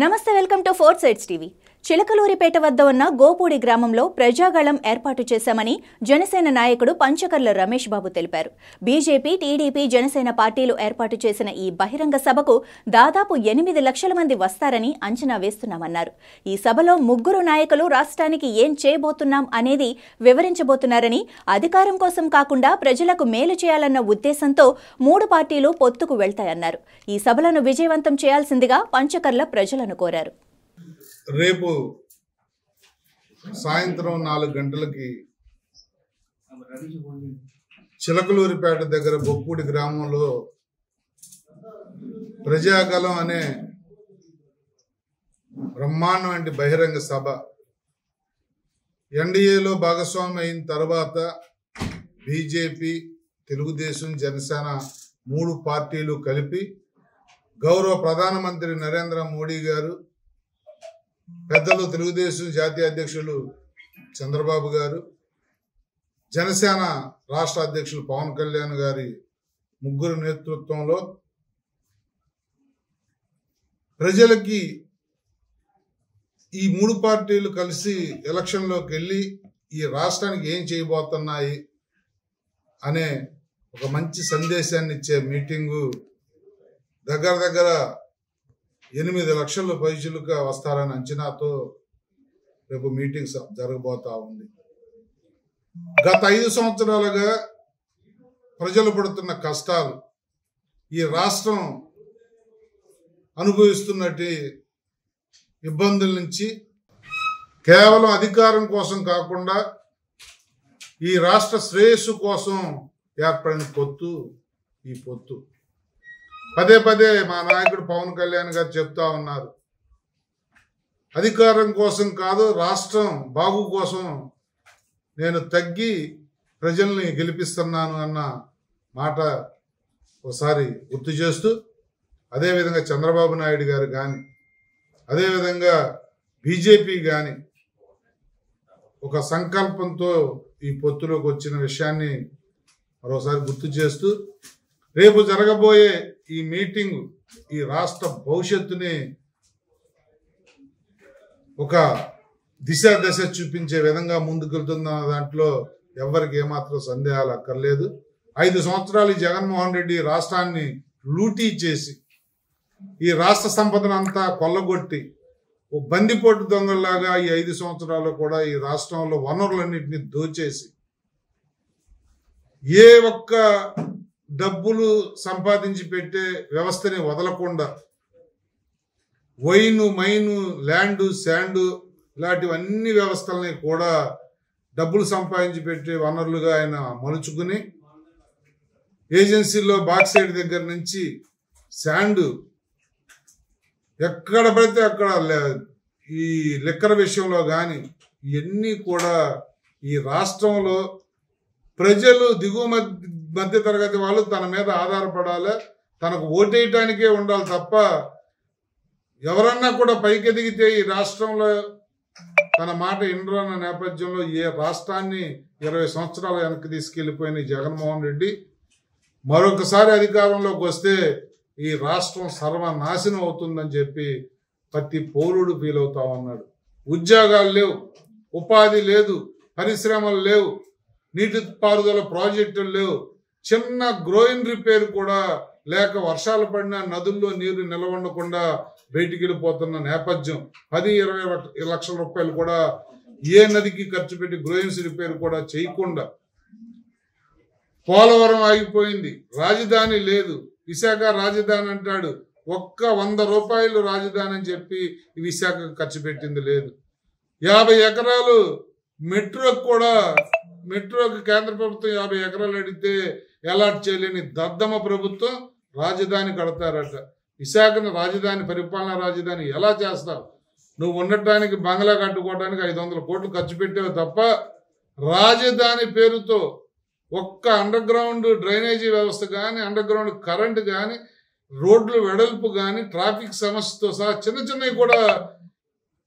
నమస్తే, welcome to fourth sides TV. Chilakaluripet వద్ద ఉన్న గోపూడి గ్రామంలో ప్రజాగళం ఏర్పాటు చేశామని జనసేన నాయకుడు పంచకర్ల రమేష్ బాబు తెలిపారు. బీజేపీ, టీడీపీ, జనసేన పార్టీలు ఏర్పాటు చేసిన ఈ బహిరంగ సభకు దాదాపు 8 లక్షల మంది వస్తారని అంచనా వేస్తున్నామన్నారు. ఈ సభలో ముగ్గురు నాయకులు రాష్ట్రానికి ఏం చేయబోతున్నాం అనేది వివరించబోతున్నారని, అధికారం కోసం కాకుండా ప్రజలకు మేలు చేయాలన్న ఉద్దేశంతో 3 పార్టీలు పొత్తుకు వెళ్తాయన్నారు. ఈ సభలను విజయవంతం చేయాల్సిందిగా పంచకర్ల ప్రజలను కోరారు. రేపు సాయంత్రం 4 గంటలకి చిలకలూరిపేట దగ్గర గోపూడి గ్రామంలో ప్రజాగళం అనే బ్రహ్మాండమైన బహిరంగ సభ ఎన్డీఏలో భాగస్వామి అయిన తర్వాత బీజేపీ, తెలుగుదేశం, జనసేన 3 పార్టీలు కలిపి గౌరవ ప్రధానమంత్రి నరేంద్ర మోడీ గారు, పెద్దలు తెలుగుదేశం జాతీయ అధ్యక్షులు చంద్రబాబు గారు, జనసేన రాష్ట్ర అధ్యక్షులు పవన్ కళ్యాణ్ గారి ముగ్గురు నేతృత్వంలో ప్రజలకి ఈ 3 పార్టీలు కలిసి ఎలక్షన్లోకి వెళ్ళి ఈ రాష్ట్రానికి ఏం చేయబోతున్నాయి అనే ఒక మంచి సందేశాన్ని ఇచ్చే మీటింగు దగ్గర 8 లక్షల పైచులుగా వస్తారని అంచనాతో రేపు మీటింగ్ జరగబోతా ఉంది. గత 5 సంవత్సరాలుగా ప్రజలు పడుతున్న కష్టాలు, ఈ రాష్ట్రం అనుభవిస్తున్నటి ఇబ్బందుల నుంచి కేవలం అధికారం కోసం కాకుండా ఈ రాష్ట్ర శ్రేయస్సు కోసం ఏర్పడిన ఈ పొత్తు పదే మా నాయకుడు పవన్ కళ్యాణ్ గారు చెప్తా ఉన్నారు. అధికారం కోసం కాదు, రాష్ట్రం బాగు కోసం నేను తగ్గి ప్రజల్ని గెలిపిస్తున్నాను అన్న మాట ఒకసారి గుర్తు చేస్తూ, అదేవిధంగా చంద్రబాబు నాయుడు గారు కానీ, అదేవిధంగా బీజేపీ కానీ ఒక సంకల్పంతో ఈ పొత్తులోకి వచ్చిన విషయాన్ని మరోసారి గుర్తు చేస్తూ, రేపు జరగబోయే ఈ మీటింగ్ ఈ రాష్ట్ర భవిష్యత్తుని ఒక దశ చూపించే విధంగా ముందుకెళ్తున్న దాంట్లో ఎవరికి ఏమాత్రం సందేహాలు అక్కర్లేదు. 5 సంవత్సరాలు జగన్మోహన్ రెడ్డి రాష్ట్రాన్ని లూటీ చేసి ఈ రాష్ట్ర సంపదనంతా కొల్లగొట్టి ఓ బందిపోటు దొంగల్లాగా ఈ 5 సంవత్సరాలు కూడా ఈ రాష్ట్రంలో వనరులన్నింటినీ దోచేసి ఏ ఒక్క డబ్బులు సంపాదించి పెట్టే వ్యవస్థని వదలకుండా వైను, మైను, ల్యాండు, శాండు ఇలాంటివన్నీ వ్యవస్థలని కూడా డబ్బులు సంపాదించి పెట్టే వనరులుగా ఆయన మలుచుకుని ఏజెన్సీలో బాక్సైడ్ దగ్గర నుంచి శాండు ఎక్కడ పడితే అక్కడ ఈ లిక్కర్ విషయంలో కానీ ఇవన్నీ కూడా ఈ రాష్ట్రంలో ప్రజలు దిగువ మధ్య తరగతి వాళ్ళు తన మీద ఆధారపడాలి, తనకు ఓటేయటానికే ఉండాలి తప్ప ఎవరన్నా కూడా పైకెదిగితే ఈ రాష్ట్రంలో తన మాట ఇండ్రన్న నేపథ్యంలో ఏ రాష్ట్రాన్ని 20 సంవత్సరాలు వెనక్కి తీసుకెళ్లిపోయిన జగన్మోహన్ రెడ్డి మరొకసారి అధికారంలోకి వస్తే ఈ రాష్ట్రం సర్వనాశనం అవుతుందని చెప్పి ప్రతి పౌరుడు ఫీల్ అవుతా ఉన్నాడు. ఉద్యోగాలు లేవు, ఉపాధి లేదు, పరిశ్రమలు లేవు, నీటిపారుదల ప్రాజెక్టులు లేవు, చిన్న గ్రోయిన్ రిపేర్ కూడా లేక వర్షాలు పడినా నదుల్లో నీరు నిలవకుండా బయటికి వెళ్ళిపోతున్న నేపథ్యం. 10-20 లక్షల రూపాయలు కూడా ఏ నదికి ఖర్చు పెట్టి గ్రోయిన్స్ రిపేర్ కూడా చేయకుండా పోలవరం ఆగిపోయింది, రాజధాని లేదు, విశాఖ రాజధాని అంటాడు, ఒక్క 100 రూపాయలు రాజధాని అని చెప్పి విశాఖ ఖర్చు పెట్టింది లేదు. 50 ఎకరాలు మెట్రోకి కేంద్ర ప్రభుత్వం 50 ఎకరాలు అడిగితే అలాట్ చేయలేని దద్దమ ప్రభుత్వం రాజధాని కడతారట. విశాఖను రాజధాని, పరిపాలనా రాజధాని ఎలా చేస్తావు? నువ్వు ఉండటానికి బంగ్లా కట్టుకోవడానికి 500 కోట్లు ఖర్చు పెట్టావు తప్ప రాజధాని పేరుతో ఒక్క అండర్ గ్రౌండ్ డ్రైనేజీ వ్యవస్థ కానీ, అండర్ గ్రౌండ్ కరెంట్ కానీ, రోడ్లు వెడల్పు కానీ, ట్రాఫిక్ సమస్యతో సహా చిన్నవి కూడా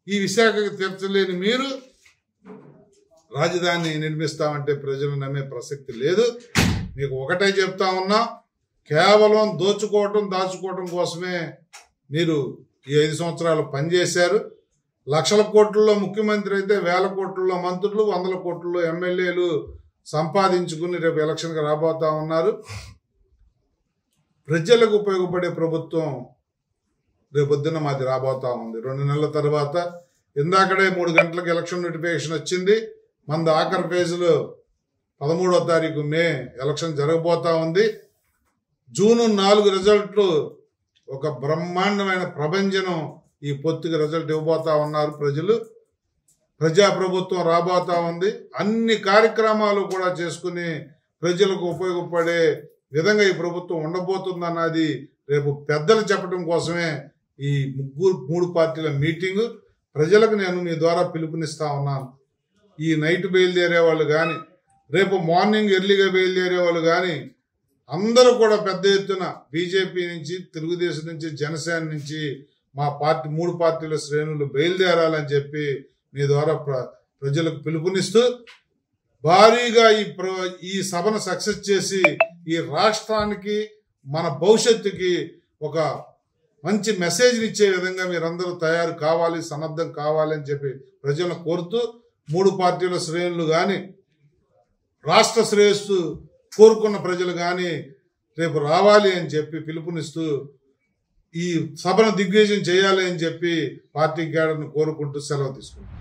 ఈ విశాఖకు తీర్చలేని మీరు రాజధాని నిర్మిస్తామంటే ప్రజలు నమ్మే ప్రసక్తి లేదు. మీకు ఒకటే చెప్తా ఉన్నా, కేవలం దాచుకోవటం కోసమే మీరు ఈ 5 సంవత్సరాలు పనిచేశారు. లక్షల కోట్లలో ముఖ్యమంత్రి అయితే వేల కోట్లలో మంత్రులు, వందల కోట్లలో ఎమ్మెల్యేలు సంపాదించుకుని రేపు ఎలక్షన్కి రాబోతా ఉన్నారు. ప్రజలకు ఉపయోగపడే ప్రభుత్వం రేపొద్దున మాది రాబోతా ఉంది. 2 నెలల తర్వాత ఇందాకడే 3 గంటలకు ఎలక్షన్ నోటిఫికేషన్ వచ్చింది. మనది ఆఖరి ఫేజ్లో 13వ తారీఖు మే ఎలక్షన్ జరగబోతా ఉంది. జూన్ 4 రిజల్ట్లు ఒక బ్రహ్మాండమైన ప్రభంజనం ఈ పొత్తుకి రిజల్ట్ ఇవ్వబోతా ఉన్నారు ప్రజలు. ప్రజాప్రభుత్వం రాబోతా ఉంది. అన్ని కార్యక్రమాలు కూడా చేసుకుని ప్రజలకు ఉపయోగపడే విధంగా ఈ ప్రభుత్వం ఉండబోతుందన్నది రేపు పెద్దలు చెప్పడం కోసమే ఈ 3 పార్టీల మీటింగు. ప్రజలకు నేను మీ ద్వారా పిలుపునిస్తా ఉన్నాను. ఈ నైట్ బయలుదేరే వాళ్ళు కానీ, రేపు మార్నింగ్ ఎర్లీగా బయలుదేరే వాళ్ళు కానీ అందరూ కూడా పెద్ద ఎత్తున బీజేపీ నుంచి, తెలుగుదేశం నుంచి, జనసేన నుంచి మా పార్టీ 3 పార్టీల శ్రేణులు బయలుదేరాలని చెప్పి మీ ద్వారా ప్రజలకు పిలుపునిస్తూ భారీగా ఈ సభను సక్సెస్ చేసి ఈ రాష్ట్రానికి, మన భవిష్యత్తుకి ఒక మంచి మెసేజ్ని ఇచ్చే విధంగా మీరందరూ తయారు కావాలి, సన్నద్ధం కావాలి అని చెప్పి ప్రజలను కోరుతూ 3 పార్టీల శ్రేణులు కానీ, రాష్ట్ర శ్రేయస్సు కోరుకున్న ప్రజలు కానీ రేపు రావాలి అని చెప్పి పిలుపునిస్తూ ఈ సభను దిగ్విజయం చేయాలి అని చెప్పి పార్టీ క్యాడర్ను కోరుకుంటూ సెలవు తీసుకుంటాం.